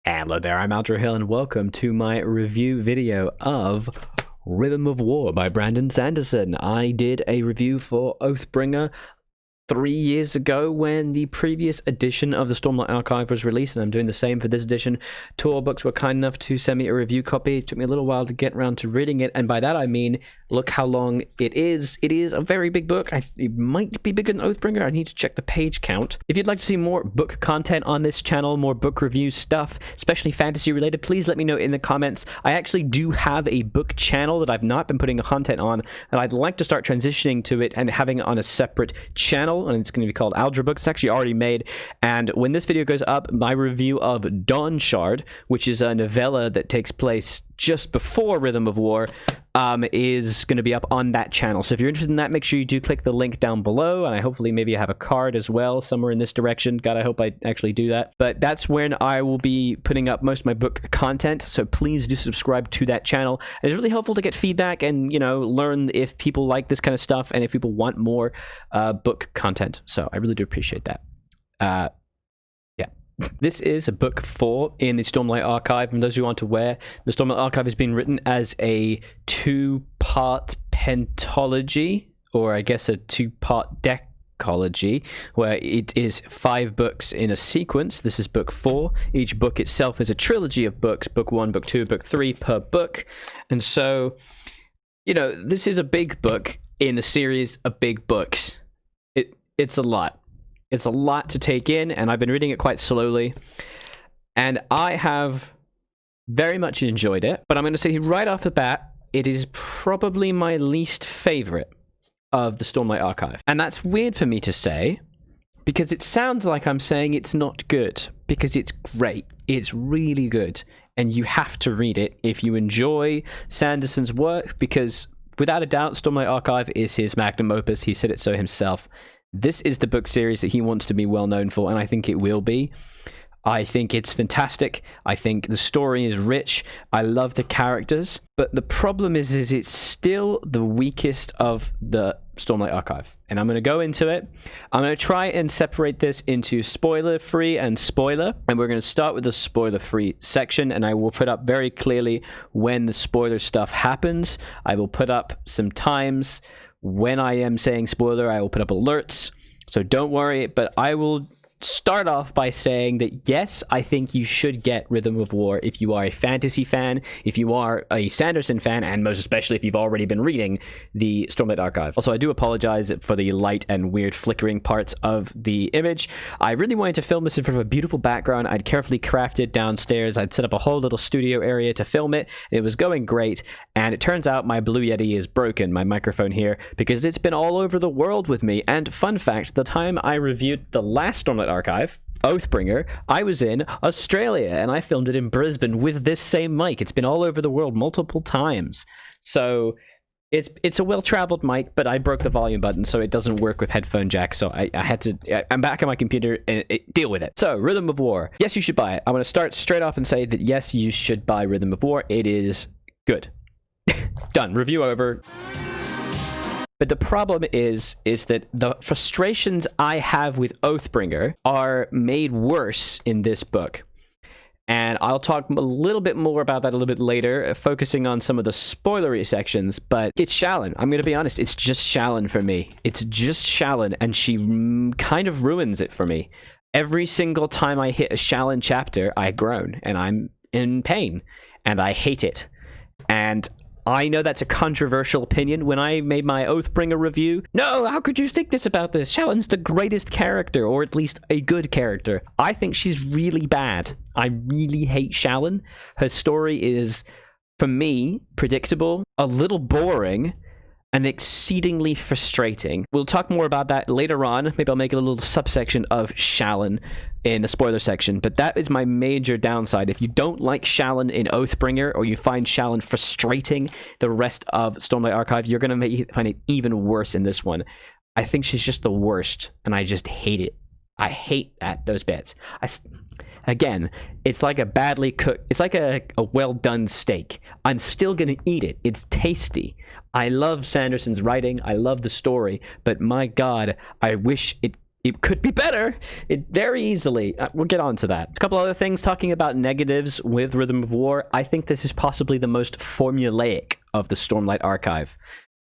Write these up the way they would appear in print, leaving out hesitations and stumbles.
Hello there, I'm Aldra Hill, and welcome to my review video of Rhythm of War by Brandon Sanderson. I did a review for Oathbringer 3 years ago when the previous edition of the Stormlight Archive was released, and I'm doing the same for this edition. Tor Books were kind enough to send me a review copy. It took me a little while to get around to reading it, and by that I mean, look how long it is. It is a very big book. It might be bigger than Oathbringer. I need to check the page count. If you'd like to see more book content on this channel, more book review stuff, especially fantasy related, please let me know in the comments. I actually do have a book channel that I've not been putting content on, and I'd like to start transitioning to it and having it on a separate channel, and it's going to be called Aldra Books. It's actually already made, and when this video goes up, my review of Dawnshard, which is a novella that takes place just before Rhythm of War, is going to be up on that channel. So if you're interested in that, make sure you do click the link down below, and I hopefully maybe have a card as well somewhere in this direction. God, I hope I actually do that. But that's when I will be putting up most of my book content, so please do subscribe to that channel. And it's really helpful to get feedback and, you know, learn if people like this kind of stuff and if people want more book content. So I really do appreciate that. This is book 4 in the Stormlight Archive, and those who aren't aware, the Stormlight Archive has been written as a 2-part pentology, or I guess a 2-part decology, where it is 5 books in a sequence. This is book 4. Each book itself is a trilogy of books, book 1, book 2, book 3 per book. And so, you know, this is a big book in a series of big books. It's a lot. It's a lot to take in, and I've been reading it quite slowly, and I have very much enjoyed it. But I'm going to say right off the bat, it is probably my least favorite of the Stormlight Archive. And that's weird for me to say, because it sounds like I'm saying it's not good, because it's great. It's really good, and you have to read it if you enjoy Sanderson's work, because without a doubt, Stormlight Archive is his magnum opus. He said it so himself. This is the book series that he wants to be well known for, and I think it will be. I think it's fantastic. I think the story is rich. I love the characters. But the problem is it's still the weakest of the Stormlight Archive. And I'm going to go into it. I'm going to try and separate this into spoiler-free and spoiler. And we're going to start with the spoiler-free section, and I will put up very clearly when the spoiler stuff happens. I will put up some times. When I am saying spoiler, I will put up alerts, so don't worry, but I will start off by saying that yes, I think you should get Rhythm of War if you are a fantasy fan, if you are a Sanderson fan, and most especially if you've already been reading the Stormlight Archive. Also, I do apologize for the light and weird flickering parts of the image. I really wanted to film this in front of a beautiful background. I'd carefully crafted downstairs. I'd set up a whole little studio area to film it. It was going great, and it turns out my Blue Yeti is broken, my microphone here, because it's been all over the world with me. And fun fact, the time I reviewed the last Stormlight Archive, Oathbringer, I was in Australia, and I filmed it in Brisbane with this same mic. It's been all over the world multiple times. So it's a well-traveled mic, but I broke the volume button, so it doesn't work with headphone jack, so I'm back on my computer and deal with it. So, Rhythm of War. Yes, you should buy it. I'm going to start straight off and say that yes, you should buy Rhythm of War. It is good. Done. Review over. But the problem is that the frustrations I have with Oathbringer are made worse in this book. And I'll talk a little bit more about that a little bit later, focusing on some of the spoilery sections, but it's Shalyn. I'm going to be honest, it's just Shalyn for me. It's just Shalyn, and she kind of ruins it for me. Every single time I hit a Shalyn chapter, I groan, and I'm in pain, and I hate it. And I know that's a controversial opinion. When I made my Oathbringer review, no, how could you think this about this? Shalyn's the greatest character, or at least a good character. I think she's really bad. I really hate Shalyn. Her story is, for me, predictable, a little boring, and exceedingly frustrating. We'll talk more about that later on. Maybe I'll make a little subsection of Shalyn in the spoiler section, but that is my major downside. If you don't like Shalyn in Oathbringer, or you find Shalyn frustrating the rest of Stormlight Archive, you're going to find it even worse in this one. I think she's just the worst, and I just hate it. I hate those bits. Again, it's like a badly cooked, it's like a well-done steak. I'm still gonna eat it. It's tasty. I love Sanderson's writing. I love the story, but my God, I wish it it could be better. It very easily. We'll get on to that. A couple other things talking about negatives with Rhythm of War. I think this is possibly the most formulaic of the Stormlight Archive.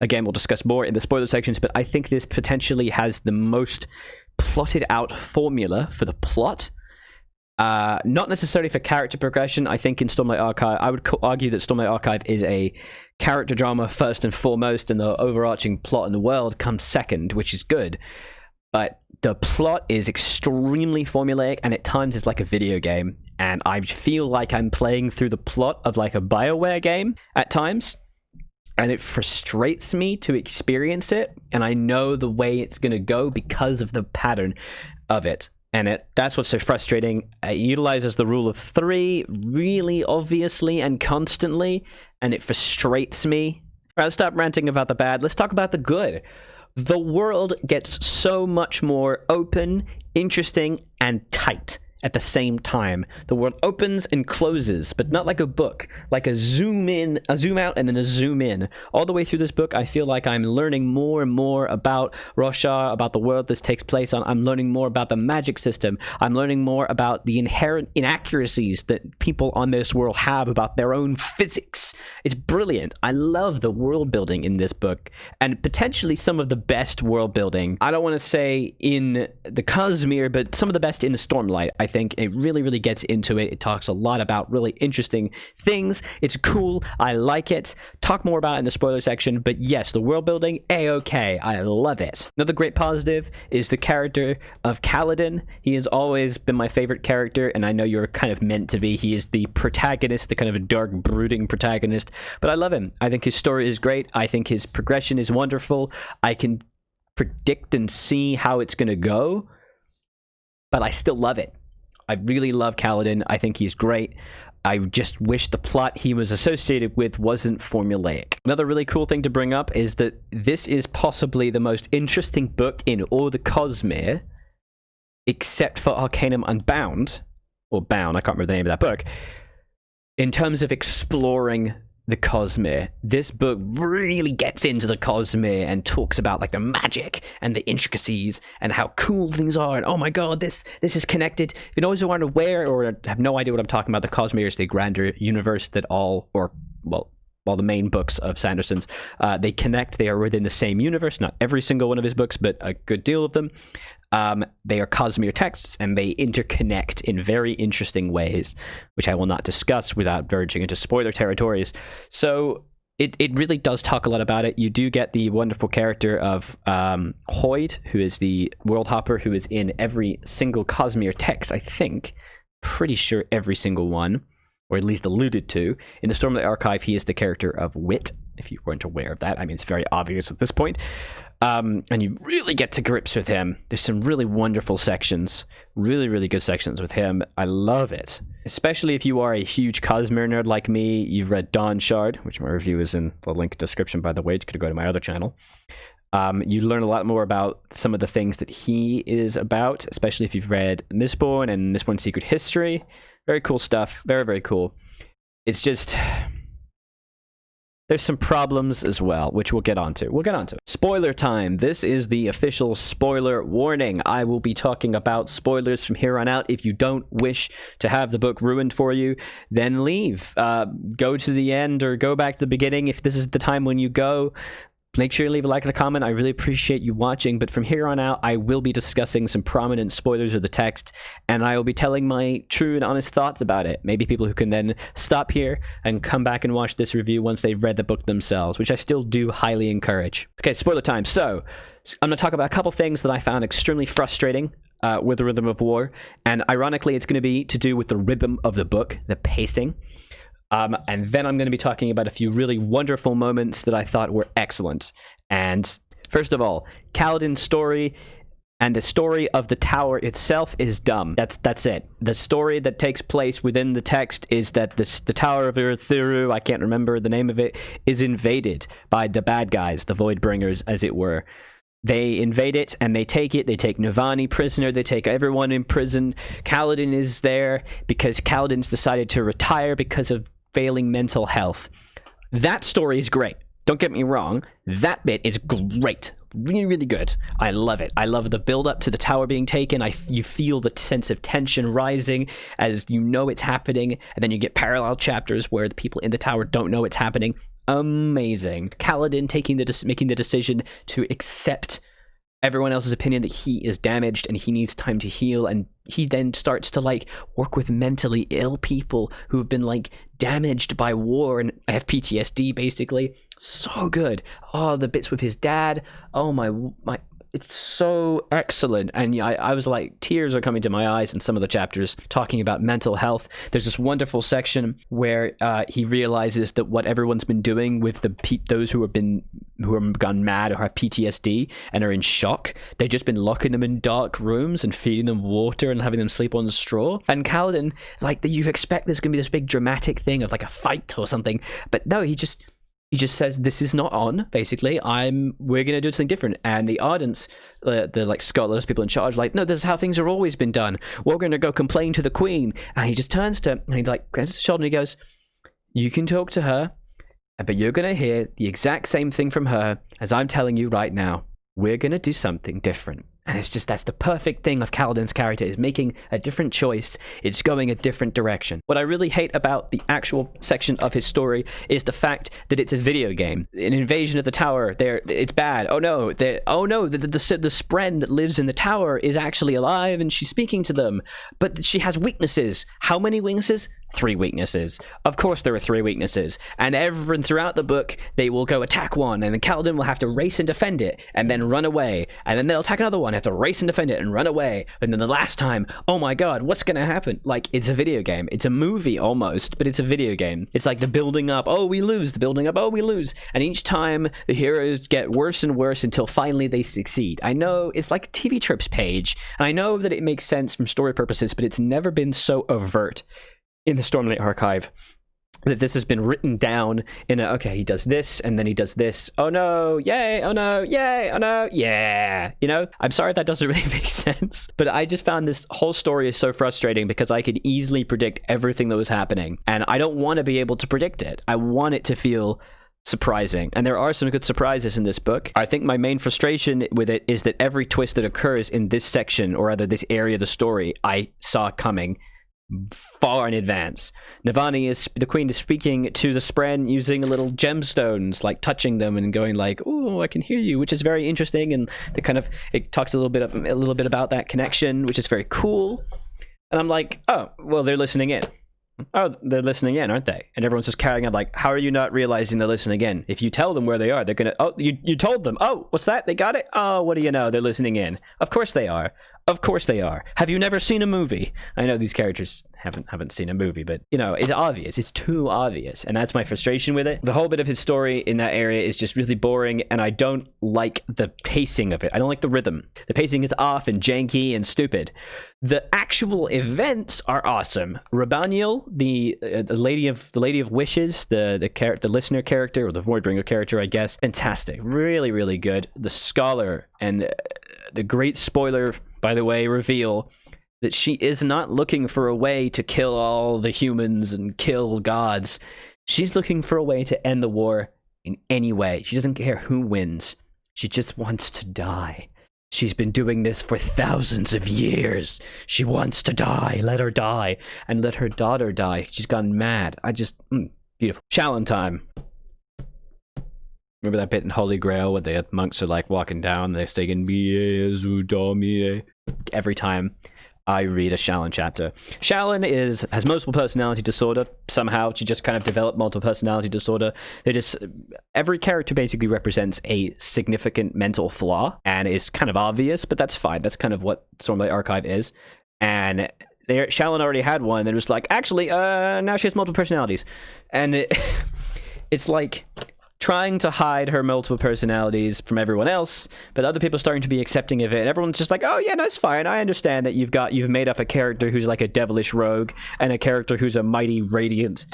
Again, we'll discuss more in the spoiler sections, but I think this potentially has the most plotted out formula for the plot. Not necessarily for character progression. I think in Stormlight Archive, I would argue that Stormlight Archive is a character drama first and foremost, and the overarching plot in the world comes second, which is good. But the plot is extremely formulaic, and at times is like a video game. And I feel like I'm playing through the plot of like a BioWare game at times. And it frustrates me to experience it. And I know the way it's going to go because of the pattern of it. And that's what's so frustrating. It utilizes the rule of 3 really obviously and constantly. And it frustrates me. All right, let's stop ranting about the bad. Let's talk about the good. The world gets so much more open, interesting, and tight at the same time. The world opens and closes, but not like a book, like a zoom in, a zoom out, and then a zoom in. All the way through this book, I feel like I'm learning more and more about Roshar, about the world this takes place on. I'm learning more about the magic system. I'm learning more about the inherent inaccuracies that people on this world have about their own physics. It's brilliant. I love the world building in this book, and potentially some of the best world building. I don't want to say in the Cosmere, but some of the best in the Stormlight. I think it really gets into it. It talks a lot about really interesting things. It's cool. I like it. Talk more about it in the spoiler section. But yes, the world building, A-okay. I love it. Another great positive is the character of Kaladin. He has always been my favorite character, and I know you're kind of meant to be. He is the protagonist, the kind of a dark, brooding protagonist. But I love him. I think his story is great. I think his progression is wonderful. I can predict and see how it's going to go, but I still love it. I really love Kaladin. I think he's great. I just wish the plot he was associated with wasn't formulaic. Another really cool thing to bring up is that this is possibly the most interesting book in all the Cosmere, except for Arcanum Unbound, or Bound, I can't remember the name of that book, in terms of exploring the Cosmere. This book really gets into the Cosmere and talks about like the magic and the intricacies and how cool things are, and oh my god, this is connected. If you those who aren't aware or have no idea what I'm talking about, the Cosmere is the grander universe that all the main books of Sanderson's, they connect. They are within the same universe. Not every single one of his books, but a good deal of them. They are Cosmere texts, and they interconnect in very interesting ways, which I will not discuss without verging into spoiler territories. So it really does talk a lot about it. You do get the wonderful character of Hoyd, who is the world hopper, who is in every single Cosmere text, I think. Pretty sure every single one, or at least alluded to. In the Stormlight Archive, he is the character of Wit, if you weren't aware of that. I mean, it's very obvious at this point. And you really get to grips with him. There's some really wonderful sections, really good sections with him. I love it. Especially if you are a huge Cosmere nerd like me. You've read Dawnshard, which my review is in the link description, by the way. You could go to my other channel. You learn a lot more about some of the things that he is about, especially if you've read Mistborn and Mistborn Secret History. Very cool stuff. Very cool. It's just... there's some problems as well, which we'll get onto. Spoiler time. This is the official spoiler warning. I will be talking about spoilers from here on out. If you don't wish to have the book ruined for you, then leave. Go to the end or go back to the beginning. If this is the time when you go, make sure you leave a like and a comment. I really appreciate you watching, but from here on out, I will be discussing some prominent spoilers of the text, and I will be telling my true and honest thoughts about it. Maybe people who can then stop here and come back and watch this review once they've read the book themselves, which I still do highly encourage. Okay, spoiler time. So, I'm going to talk about a couple things that I found extremely frustrating with the Rhythm of War, and ironically, it's going to be to do with the rhythm of the book, the pacing. And then I'm going to be talking about a few really wonderful moments that I thought were excellent. And first of all, Kaladin's story and the story of the tower itself is dumb. That's it. The story that takes place within the text is that the Tower of Urthiru, I can't remember the name of it, is invaded by the bad guys, the Voidbringers, as it were. They invade it, and they take it. They take Navani prisoner. They take everyone in prison. Kaladin is there because Kaladin's decided to retire because of failing mental health. That story is great. Don't get me wrong. That bit is great. really, really good. I love it. I love the build up to the tower being taken. You feel the sense of tension rising as you know it's happening, and then you get parallel chapters where the people in the tower don't know it's happening. Amazing. Kaladin making the decision to accept everyone else's opinion that he is damaged and he needs time to heal, and he then starts to like work with mentally ill people who have been like damaged by war and have PTSD basically. So good. Oh, the bits with his dad. Oh my, it's so excellent. And yeah, I was like, tears are coming to my eyes in some of the chapters talking about mental health. There's this wonderful section where he realizes that what everyone's been doing with those who have gone mad or have PTSD and are in shock, they've just been locking them in dark rooms and feeding them water and having them sleep on straw. And Kaladin, like, you expect there's gonna be this big dramatic thing of like a fight or something, but no, he just says, this is not on, basically. We're going to do something different. And the Ardents, the like scholars, people in charge, like, no, this is how things have always been done. We're going to go complain to the queen. And he just turns to, and he like grabs his shoulder and he goes, you can talk to her, but you're going to hear the exact same thing from her as I'm telling you right now. We're going to do something different. And it's just, that's the perfect thing of Kaladin's character, is making a different choice. It's going a different direction. What I really hate about the actual section of his story is the fact that it's a video game. An invasion of the tower, it's bad. Oh no, the Spren that lives in the tower is actually alive and she's speaking to them. But she has weaknesses. How many weaknesses? 3 weaknesses. Of course there are 3 weaknesses. And throughout the book, they will go attack one, and then Kaladin will have to race and defend it, and then run away. And then they'll attack another one, have to race and defend it and run away. And then the last time, oh my god, what's gonna happen? Like, it's a video game. It's a movie almost, but it's a video game. It's like the building up, oh we lose, the building up, oh we lose. And each time the heroes get worse and worse until finally they succeed. I know it's like a TV Tropes page, and I know that it makes sense from story purposes, but it's never been so overt in the Stormlight Archive that this has been written down in okay, he does this, and then he does this. Oh no, yay, oh no, yay, oh no, yeah. You know, I'm sorry that doesn't really make sense, but I just found this whole story is so frustrating because I could easily predict everything that was happening, and I don't want to be able to predict it. I want it to feel surprising, and there are some good surprises in this book. I think my main frustration with it is that every twist that occurs in this section, or rather this area of the story, I saw coming far in advance. Navani the queen is speaking to the Spren using little gemstones, like touching them and going like, oh, I can hear you, which is very interesting, and it talks a little bit about that connection, which is very cool. And I'm like, oh, well, they're listening in. Oh, they're listening in, aren't they? And everyone's just carrying on like, how are you not realizing they're listening in? If you tell them where they are, they're gonna, oh, you told them. Oh, what's that? They got it? Oh, what do you know? They're listening in. Of course they are. Of course they are. Have you never seen a movie? I know these characters haven't seen a movie, but, you know, it's obvious. It's too obvious, and that's my frustration with it. The whole bit of his story in that area is just really boring, and I don't like the pacing of it. I don't like the rhythm. The pacing is off and janky and stupid. The actual events are awesome. Rabaniel, the lady of wishes, the listener character, or the Voidbringer character, I guess, fantastic. Really, really good. The scholar, and the great spoiler, by the way, reveal that she is not looking for a way to kill all the humans and kill gods. She's looking for a way to end the war in any way. She doesn't care who wins. She just wants to die. She's been doing this for thousands of years. She wants to die. Let her die. And let her daughter die. She's gone mad. Beautiful. Shallan time. Remember that bit in Holy Grail where the monks are like walking down and they're singing every time I read a Shallan chapter. Shallan has multiple personality disorder. Somehow she just kind of developed multiple personality disorder. Every character basically represents a significant mental flaw, and is kind of obvious, but that's fine. That's kind of what Stormlight Archive is. And Shallan already had one that was like, actually, now she has multiple personalities. And it's like trying to hide her multiple personalities from everyone else, but other people starting to be accepting of it, and everyone's just like, oh yeah, no, it's fine. I understand that you've made up a character who's like a devilish rogue and a character who's a mighty radiant.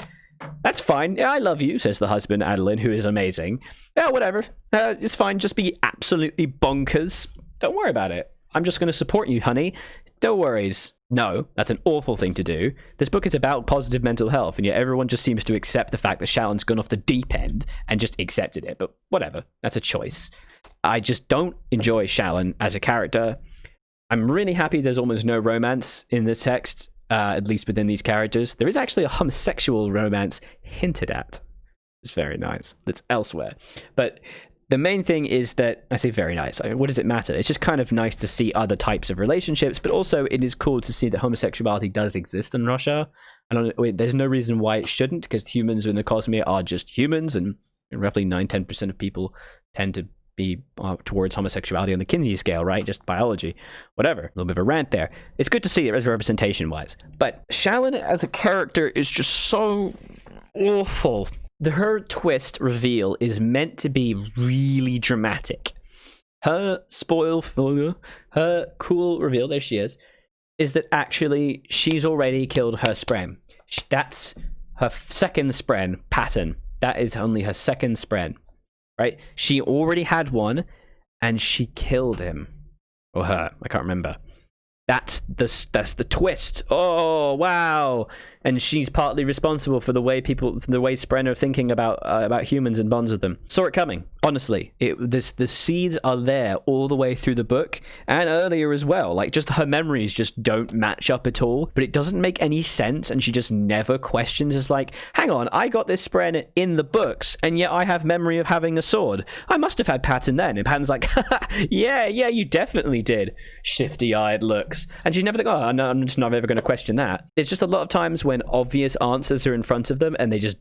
That's fine. Yeah, I love you, says the husband, Adeline, who is amazing. Yeah, whatever. It's fine. Just be absolutely bonkers. Don't worry about it. I'm just going to support you, honey. No worries. No, that's an awful thing to do. This book is about positive mental health, and yet everyone just seems to accept the fact that Shallan's gone off the deep end and just accepted it. But whatever, that's a choice. I just don't enjoy Shallan as a character. I'm really happy there's almost no romance in this text, at least within these characters. There is actually a homosexual romance hinted at. It's very nice. That's elsewhere. But the main thing is that, I say very nice, what does it matter? It's just kind of nice to see other types of relationships, but also it is cool to see that homosexuality does exist in Russia. There's no reason why it shouldn't, because humans in the Cosmere are just humans, and roughly 9-10% of people tend to be towards homosexuality on the Kinsey scale, right? Just biology. Whatever. A little bit of a rant there. It's good to see it as representation-wise. But Shallan as a character is just so awful. Her twist reveal is meant to be really dramatic. Her cool reveal, there she is that actually she's already killed her spren. That's her second spren pattern. That is only her second spren, right? She already had one, and she killed him. Or her, I can't remember. That's the twist. Oh, wow. And she's partly responsible for the way Spren are thinking about humans and bonds with them. Saw it coming, honestly. The seeds are there all the way through the book, and earlier as well. Like, just her memories just don't match up at all, but it doesn't make any sense, and she just never questions. It's like, hang on, I got this Spren in the books, and yet I have memory of having a sword. I must have had Patton then. And Patton's like, yeah, you definitely did. Shifty-eyed looks. And she's never like, oh, no, I'm just not ever going to question that. It's just a lot of times when obvious answers are in front of them and they just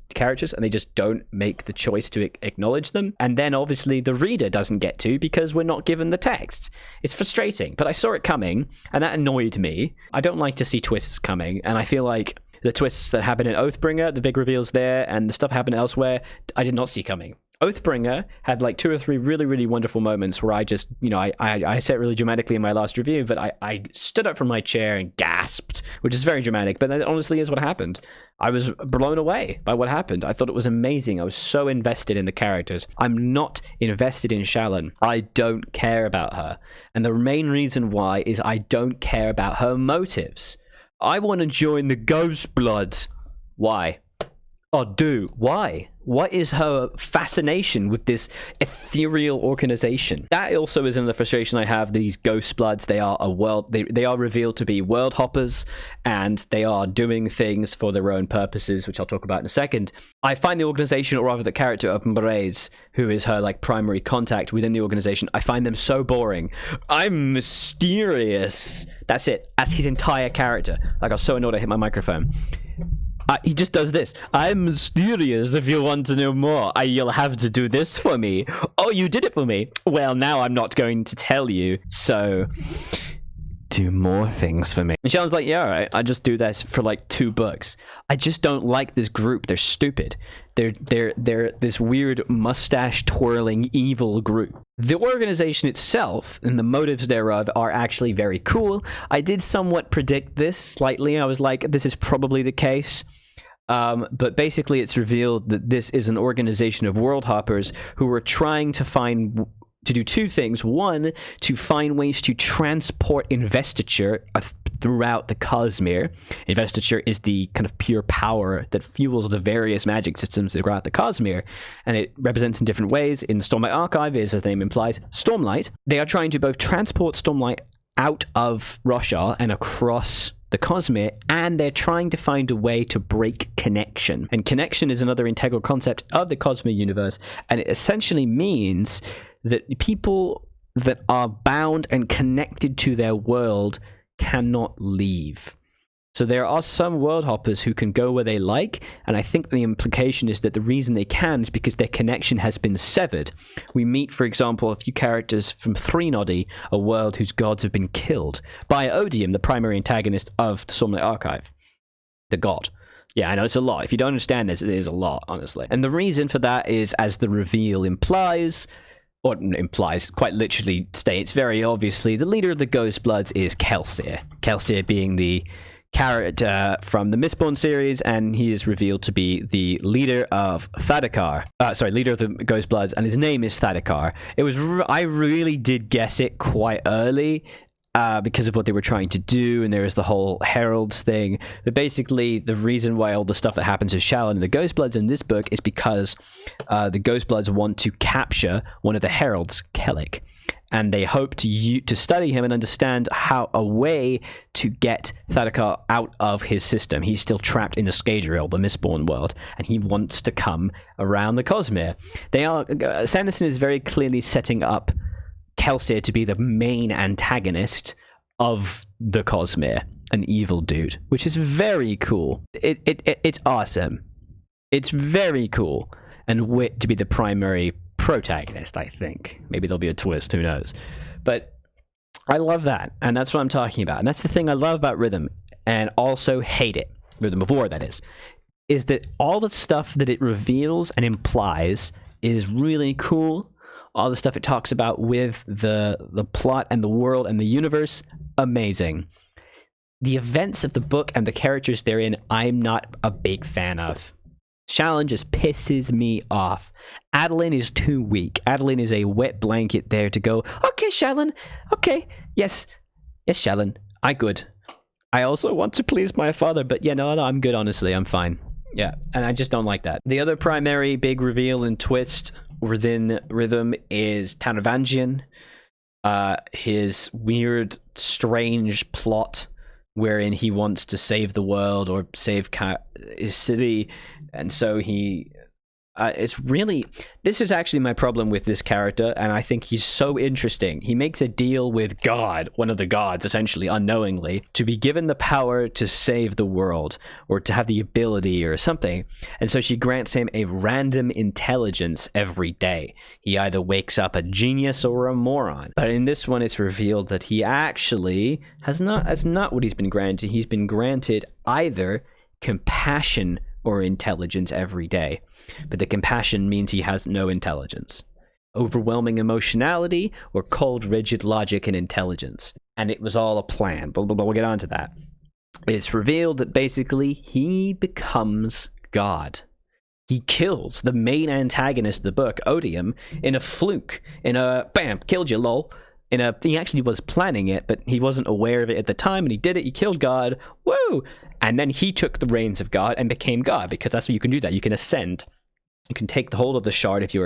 don't make the choice to acknowledge them. And then obviously the reader doesn't get to, because we're not given the text. It's frustrating, but I saw it coming and that annoyed me. I don't like to see twists coming, and I feel like the twists that happen in Oathbringer, the big reveals there, and the stuff happened elsewhere, I did not see coming. Oathbringer had like 2 or 3 really, really wonderful moments where I just, I said it really dramatically in my last review, but I stood up from my chair and gasped, which is very dramatic, but that honestly is what happened. I was blown away by what happened. I thought it was amazing. I was so invested in the characters. I'm not invested in Shallan. I don't care about her. And the main reason why is I don't care about her motives. I want to join the Ghost Bloods. Why? Oh, why? What is her fascination with this ethereal organization? That also is another frustration I have. These Ghost Bloods, they are they are revealed to be world hoppers, and they are doing things for their own purposes, which I'll talk about in a second. I find the organization, or rather the character of Mrez, who is her like primary contact within the organization, I find them so boring. I'm mysterious. That's it. That's his entire character. Like, I was so annoyed I hit my microphone. He just does this. I'm mysterious. If you want to know more, you'll have to do this for me. Oh, you did it for me. Well, now I'm not going to tell you. So, do more things for me. And Shallan's like, yeah, all right. I just do this for like 2 books. I just don't like this group. They're stupid. They're this weird mustache twirling evil group. The organization itself and the motives thereof are actually very cool. I did somewhat predict this slightly. I was like, this is probably the case. But basically it's revealed that this is an organization of world hoppers who are trying to do 2 things. One, to find ways to transport investiture throughout the Cosmere. Investiture is the kind of pure power that fuels the various magic systems throughout the Cosmere, and it represents in different ways. In the Stormlight Archive, as the name implies, Stormlight. They are trying to both transport Stormlight out of Russia and across the Cosmere, and they're trying to find a way to break connection. And connection is another integral concept of the Cosmere universe, and it essentially means that people that are bound and connected to their world cannot leave. So there are some world hoppers who can go where they like, and I think the implication is that the reason they can is because their connection has been severed. We meet, for example, a few characters from Threenody, a world whose gods have been killed by Odium, the primary antagonist of the Stormlight Archive. The god. Yeah, I know it's a lot. If you don't understand this, it is a lot, honestly. And the reason for that is, as the reveal implies, or implies, quite literally states very obviously, the leader of the Ghost Bloods is Kelsier. Kelsier being the character from the Mistborn series, and he is revealed to be the leader of Thadakar. Leader of the Ghost Bloods, and his name is Thadakar. I really did guess it quite early, because of what they were trying to do, and there was the whole heralds thing. But basically, the reason why all the stuff that happens with Shallan and the Ghostbloods in this book is because the Ghostbloods want to capture one of the heralds, Kellic, and they hope to study him and understand how a way to get Thadakar out of his system. He's still trapped in the Scadrial, the Mistborn world, and he wants to come around the Cosmere. Sanderson is very clearly setting up Kelsier to be the main antagonist of the Cosmere, an evil dude, which is very cool. It's awesome. It's very cool. And Wit to be the primary protagonist, I think. Maybe there'll be a twist, who knows. But I love that, and that's what I'm talking about. And that's the thing I love about Rhythm, and also hate it. Rhythm of War, that is that all the stuff that it reveals and implies is really cool. All the stuff it talks about with the plot and the world and the universe, amazing. The events of the book and the characters therein, I'm not a big fan of. Shallan just pisses me off. Adeline is too weak. Adeline is a wet blanket there to go, okay, Shallan, okay, yes, Shallan, I good. I also want to please my father, but yeah, no, I'm good, honestly, I'm fine. Yeah, and I just don't like that. The other primary big reveal and twist within Rhythm is Taravangian, his weird, strange plot wherein he wants to save the world or save his city, and so he this is actually my problem with this character, and I think he's so interesting. He makes a deal with God, one of the gods, essentially, unknowingly, to be given the power to save the world, or to have the ability or something, and so she grants him a random intelligence every day. He either wakes up a genius or a moron. But in this one, it's revealed that he actually that's not what he's been granted. He's been granted either compassion or intelligence every day. But the compassion means he has no intelligence. Overwhelming emotionality or cold, rigid logic and intelligence. And it was all a plan. Blah, blah, blah. We'll get on to that. It's revealed that basically he becomes God. He kills the main antagonist of the book, Odium, in a fluke. In a, bam, killed you, lol. He actually was planning it, but he wasn't aware of it at the time, and he did it. He killed God. Woo! And then he took the reins of God and became God, because that's what you can do. That you can ascend. You can take the hold of the shard if you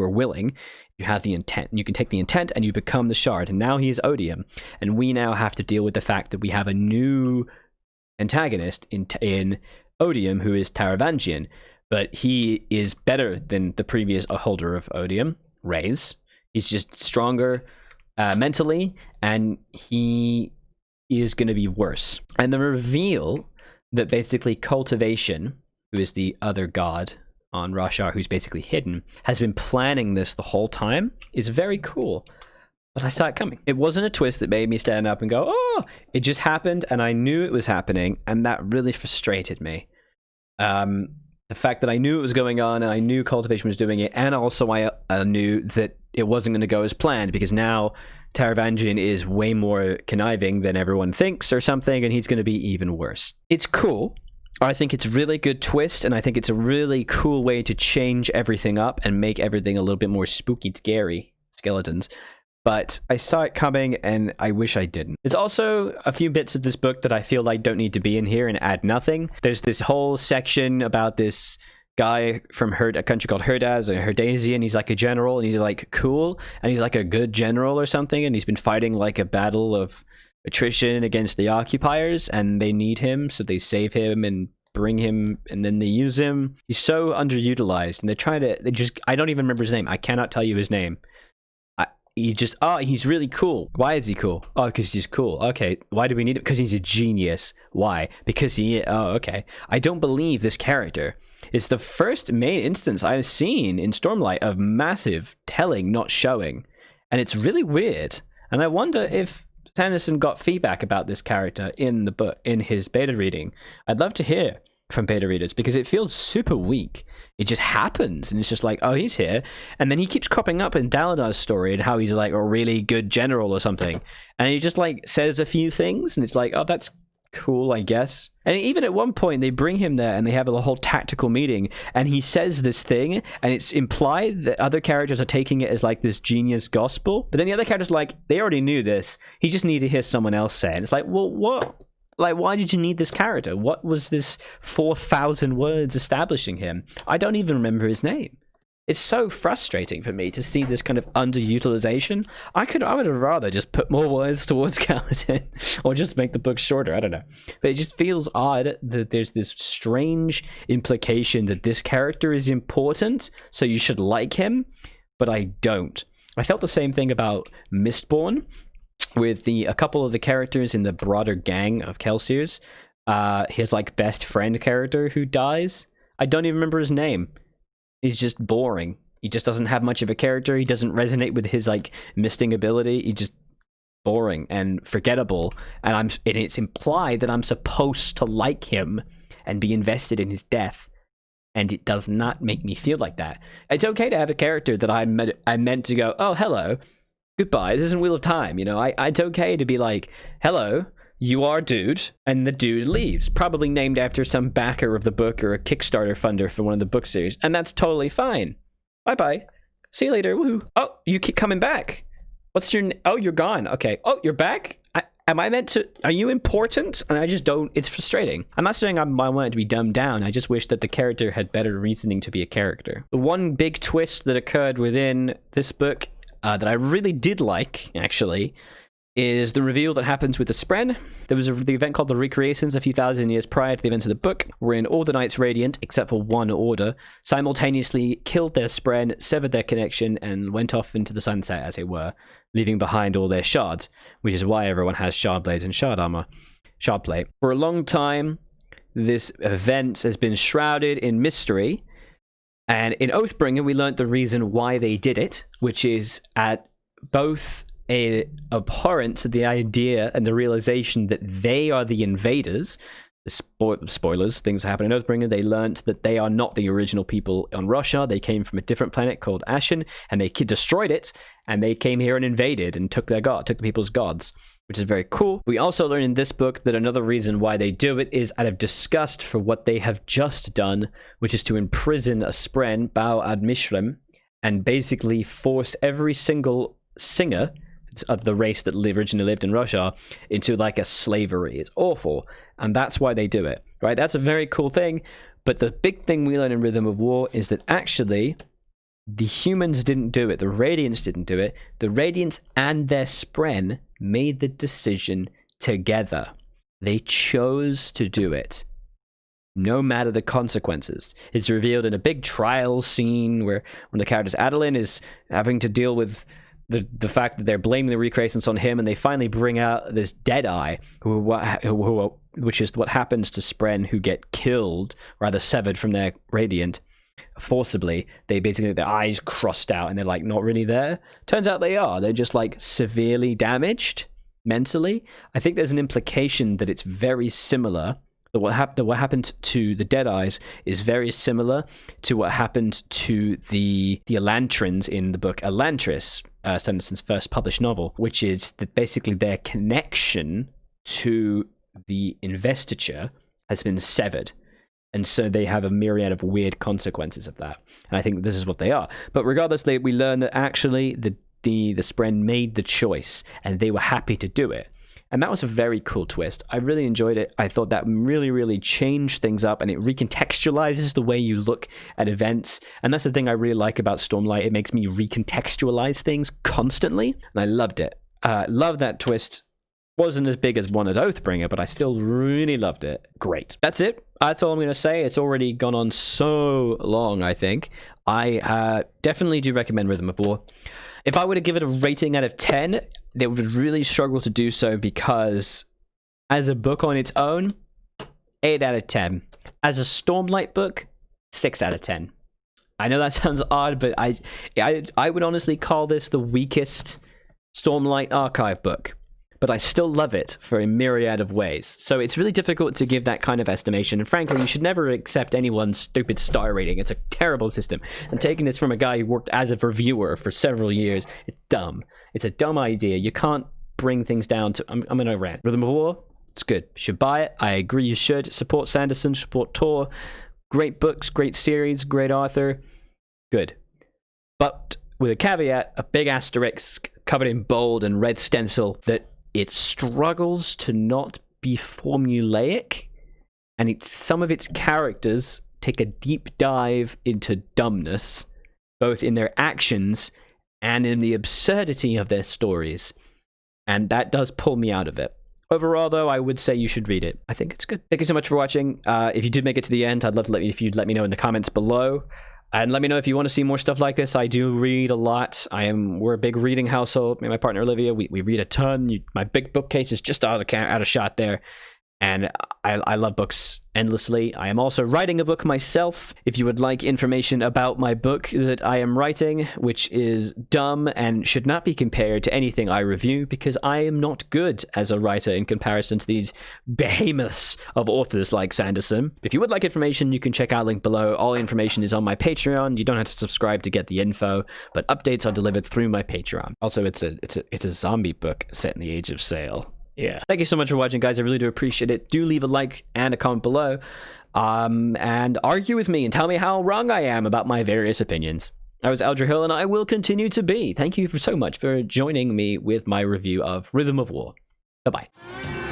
are willing. You have the intent. And you can take the intent and you become the shard. And now he is Odium, and we now have to deal with the fact that we have a new antagonist in Odium, who is Taravangian, but he is better than the previous holder of Odium, Reyes. He's just stronger mentally, and he is going to be worse. And the reveal that basically Cultivation, who is the other god on Rashar, who's basically hidden, has been planning this the whole time, is very cool. But I saw it coming. It wasn't a twist that made me stand up and go, oh, it just happened, and I knew it was happening, and that really frustrated me. The fact that I knew it was going on, and I knew Cultivation was doing it, and also I knew that it wasn't going to go as planned, because now Taravangian is way more conniving than everyone thinks or something, and he's going to be even worse. It's cool. I think it's a really good twist, and I think it's a really cool way to change everything up and make everything a little bit more spooky, scary, skeletons. But I saw it coming, and I wish I didn't. There's also a few bits of this book that I feel like don't need to be in here and add nothing. There's this whole section about this guy from a country called Herdaz, or Herdazian. He's like a general, and he's like cool, and he's like a good general or something, and he's been fighting like a battle of attrition against the occupiers, and they need him, so they save him and bring him, and then they use him. He's so underutilized, and I don't even remember his name. I cannot tell you his name. He's really cool. Why is he cool? Oh, because he's cool. Okay, why do we need him? Because he's a genius. Why? Because okay. I don't believe this character. It's the first main instance I've seen in Stormlight of massive telling, not showing. And it's really weird. And I wonder if Sanderson got feedback about this character in the book, in his beta reading. I'd love to hear from beta readers, because it feels super weak. It just happens, and it's just like, oh, he's here, and then he keeps cropping up in Daladar's story and how he's like a really good general or something, and he just like says a few things, and it's like, oh, that's cool, I guess. And even at one point, they bring him there and they have a whole tactical meeting, and he says this thing, and it's implied that other characters are taking it as like this genius gospel. But then the other characters are like, they already knew this. He just needed to hear someone else say it. And it's like, well, what? Like, why did you need this character? What was this 4,000 words establishing him? I don't even remember his name. It's so frustrating for me to see this kind of underutilization. I would have rather just put more words towards Kaladin, or just make the book shorter. I don't know. But it just feels odd that there's this strange implication that this character is important, so you should like him, but I don't. I felt the same thing about Mistborn, with a couple of the characters in the broader gang of Kelsiers. His like best friend character who dies. I don't even remember his name. He's just boring. He just doesn't have much of a character. He doesn't resonate with his like misting ability. He's just boring and forgettable. And it's implied that I'm supposed to like him and be invested in his death. And it does not make me feel like that. It's okay to have a character that I meant to go, oh, hello, goodbye. This isn't Wheel of Time. You know, it's okay to be like, hello, you are dude, and the dude leaves, probably named after some backer of the book or a Kickstarter funder for one of the book series, and that's totally fine. Bye-bye. See you later. Woohoo. Oh, you keep coming back. What's your oh, you're gone. Okay. Oh, you're back? Am I meant to... Are you important? And I just don't... It's frustrating. I'm not saying I want it to be dumbed down. I just wish that the character had better reasoning to be a character. The one big twist that occurred within this book that I really did like, actually, is the reveal that happens with the Spren. There was the event called the Recreations a few thousand years prior to the events of the book, wherein all the Knights Radiant, except for one order, simultaneously killed their Spren, severed their connection, and went off into the sunset, as it were, leaving behind all their shards, which is why everyone has shard blades and shard armor, shard plate. For a long time, this event has been shrouded in mystery, and in Oathbringer, we learned the reason why they did it, which is at both a abhorrence of the idea and the realization that they are the invaders. Spoilers, things happen in Oathbringer. They learned that they are not the original people on Russia. They came from a different planet called Ashen, and they destroyed it, and they came here and invaded and took the people's gods, which is very cool. We also learn in this book that another reason why they do it is out of disgust for what they have just done, which is to imprison a Spren, Bao Ad Mishrim, and basically force every single singer of the race that originally lived in Russia into like a slavery. It's awful, and that's why they do it, right? That's a very cool thing, but the big thing we learn in Rhythm of War is that actually the humans didn't do it. The Radiants didn't do it. The Radiants and their Spren made the decision together. They chose to do it, no matter the consequences. It's revealed in a big trial scene where when the character Adolin is having to deal with the fact that they're blaming the recreations on him, and they finally bring out this Deadeye, which is what happens to Spren who get killed, rather severed from their Radiant, forcibly. They basically, their eyes crossed out, and they're like not really there. Turns out they are. They're just like severely damaged mentally. I think there's an implication that it's very similar. That what happened to the Deadeyes is very similar to what happened to the Elantrans in the book Elantris, Sanderson's first published novel, which is that basically their connection to the investiture has been severed. And so they have a myriad of weird consequences of that. And I think this is what they are. But regardless, we learn that actually the Spren made the choice, and they were happy to do it. And that was a very cool twist. I really enjoyed it. I thought that really, really changed things up, and it recontextualizes the way you look at events. And that's the thing I really like about Stormlight. It makes me recontextualize things constantly, and I loved it. Love that twist. Wasn't as big as one at Oathbringer, but I still really loved it. Great. That's it. That's all I'm going to say. It's already gone on so long, I think. I definitely do recommend Rhythm of War. If I were to give it a rating out of 10, they would really struggle to do so, because as a book on its own, 8 out of 10. As a Stormlight book, 6 out of 10. I know that sounds odd, but I would honestly call this the weakest Stormlight Archive book. But I still love it for a myriad of ways. So it's really difficult to give that kind of estimation. And frankly, you should never accept anyone's stupid star rating. It's a terrible system. And taking this from a guy who worked as a reviewer for several years, it's dumb. It's a dumb idea. You can't bring things down to... I'm going to rant. Rhythm of War, It's good. You should buy it. I agree you should. Support Sanderson, support Tor. Great books, great series, great author. Good. But with a caveat, a big asterisk covered in bold and red stencil, that it struggles to not be formulaic, and some of its characters take a deep dive into dumbness, both in their actions and in the absurdity of their stories. And that does pull me out of it. Overall, though, I would say you should read it. I think it's good. Thank you so much for watching. If you did make it to the end, I'd love to if you'd let me know in the comments below. And let me know if you want to see more stuff like this. I do read a lot. We're a big reading household. Me and my partner Olivia, we read a ton. My big bookcase is just out of shot there. And I love books endlessly. I am also writing a book myself. If you would like information about my book that I am writing, which is dumb and should not be compared to anything I review, because I am not good as a writer in comparison to these behemoths of authors like Sanderson. If you would like information, you can check out link below. All information is on my Patreon. You don't have to subscribe to get the info, but updates are delivered through my Patreon. Also, it's a zombie book set in the Age of Sail. Yeah. Thank you so much for watching, guys. I really do appreciate it. Do leave a like and a comment below. And argue with me and tell me how wrong I am about my various opinions. I was Aldra Hill, and I will continue to be. Thank you so much for joining me with my review of Rhythm of War. Bye-bye.